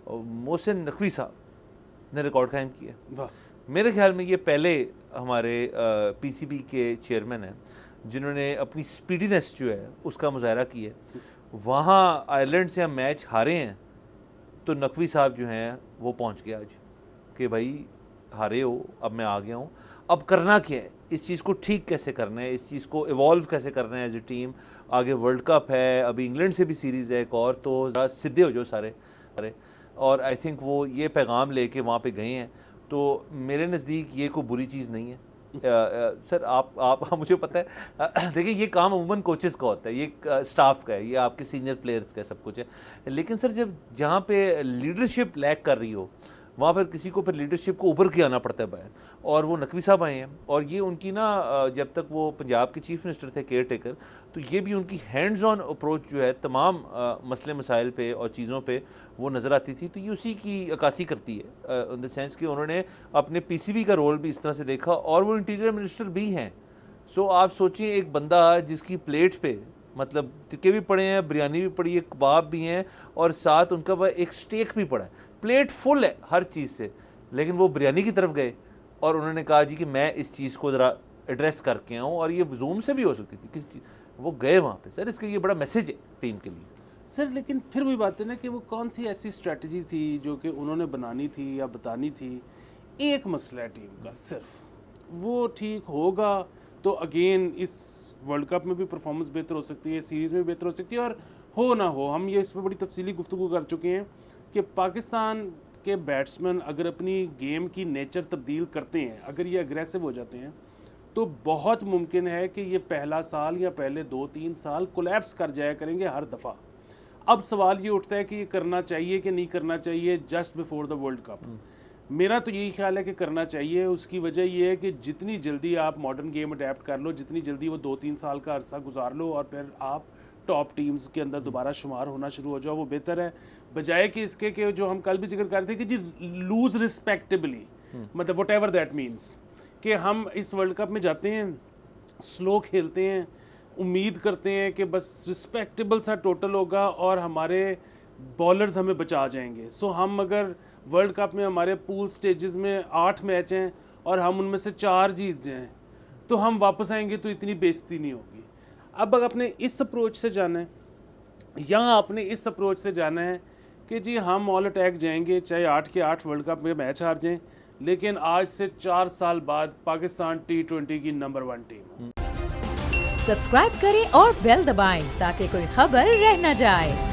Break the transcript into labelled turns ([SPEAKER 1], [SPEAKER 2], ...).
[SPEAKER 1] محسن نقوی صاحب نے ریکارڈ قائم کیا. میرے خیال میں یہ پہلے ہمارے پی سی بی کے چیئرمین ہیں جنہوں نے اپنی سپیڈینس جو ہے اس کا مظاہرہ کیا ہے. وہاں آئرلینڈ سے ہم میچ ہارے ہیں تو نقوی صاحب جو ہیں وہ پہنچ گیا آج کہ بھائی ہارے ہو، اب میں آ گیا ہوں، اب کرنا کیا ہے، اس چیز کو ٹھیک کیسے کرنا ہے، اس چیز کو ایوالو کیسے کرنا ہے ایز اے ٹیم. آگے ورلڈ کپ ہے، ابھی انگلینڈ سے بھی سیریز ہے ایک اور، تو ذرا سدھے ہو جو سارے. اور آئی تھنک وہ یہ پیغام لے کے وہاں پہ گئے ہیں. تو میرے نزدیک یہ کوئی بری چیز نہیں ہے. سر آپ مجھے پتہ ہے، دیکھیں یہ کام عموماً کوچز کا ہوتا ہے، یہ اسٹاف کا ہے، یہ آپ کے سینئر پلیئرز کا سب کچھ ہے. لیکن سر جہاں پہ لیڈرشپ لیک کر رہی ہو وہاں پر کسی کو پھر لیڈرشپ کو اوپر کے آنا پڑتا ہے باہر. اور وہ نقوی صاحب آئے ہیں، اور یہ ان کی جب تک وہ پنجاب کے چیف منسٹر تھے کیئر ٹیکر، تو یہ بھی ان کی ہینڈز آن اپروچ جو ہے تمام مسئلے مسائل پہ اور چیزوں پہ وہ نظر آتی تھی. تو یہ اسی کی عکاسی کرتی ہے ان دا سینس کہ انہوں نے اپنے پی سی بی کا رول بھی اس طرح سے دیکھا، اور وہ انٹیریئر منسٹر بھی ہیں. سو آپ سوچیں ایک بندہ جس کی پلیٹ پہ مطلب ٹکے بھی پڑے ہیں، بریانی بھی پڑی ہے، کباب بھی ہیں، اور ساتھ ان کا ایک اسٹیک بھی پڑا ہے، پلیٹ فل ہے ہر چیز سے، لیکن وہ بریانی کی طرف گئے اور انہوں نے کہا جی کہ میں اس چیز کو ذرا ایڈریس کر کے آؤں. اور یہ زوم سے بھی ہو سکتی تھی، کس چیز وہ گئے وہاں پہ. سر اس کا یہ بڑا میسج ہے ٹیم کے لیے.
[SPEAKER 2] سر لیکن پھر وہی بات ہے نا کہ وہ کون سی ایسی اسٹریٹجی تھی جو کہ انہوں نے بنانی تھی یا بتانی تھی. ایک مسئلہ ہے ٹیم کا، صرف وہ ٹھیک ہوگا تو اگین اس ورلڈ کپ میں بھی پرفارمنس بہتر ہو سکتی ہے، سیریز میں بھی بہتر ہو سکتی ہے. اور ہو نہ ہو، ہم یہ اس پہ بڑی تفصیلی گفتگو کر چکے ہیں کہ پاکستان کے بیٹسمین اگر اپنی گیم کی نیچر تبدیل کرتے ہیں، اگر یہ اگریسو ہو جاتے ہیں، تو بہت ممکن ہے کہ یہ پہلا سال یا پہلے 2-3 سال کولیپس کر جایا کریں گے ہر دفعہ. اب سوال یہ اٹھتا ہے کہ یہ کرنا چاہیے کہ نہیں کرنا چاہیے just before the world cup. میرا تو یہی خیال ہے کہ کرنا چاہیے. اس کی وجہ یہ ہے کہ جتنی جلدی آپ ماڈرن گیم اڈیپٹ کر لو، جتنی جلدی وہ 2-3 سال کا عرصہ گزار لو اور پھر آپ ٹاپ ٹیمز کے اندر دوبارہ شمار ہونا شروع ہو جاؤ، وہ بہتر ہے، بجائے کہ اس کے کہ جو ہم کل بھی ذکر کر رہے تھے کہ جی لوز رسپیکٹبلی، مطلب وٹ ایور دیٹ مینس، کہ ہم اس ورلڈ کپ میں جاتے ہیں، سلو کھیلتے ہیں، امید کرتے ہیں کہ بس رسپیکٹیبل سا ٹوٹل ہوگا اور ہمارے بالرز ہمیں بچا جائیں گے. سو ہم اگر ورلڈ کپ میں ہمارے پول سٹیجز میں 8 میچ ہیں اور ہم ان میں سے 4 جیت جائیں تو ہم واپس آئیں گے تو اتنی بےزتی نہیں ہوگی. اب اگر آپ نے اس اپروچ سے جانا ہے، یا آپ نے اس اپروچ سے جانا ہے کہ جی ہم آل اٹیک جائیں گے چاہے 8 کے 8 ورلڈ کپ میں میچ ہار جائیں، لیکن آج سے 4 سال بعد پاکستان T20 کی نمبر 1 ٹیم.
[SPEAKER 3] سبسکرائب کریں اور بیل دبائیں تاکہ کوئی خبر رہ نہ جائے.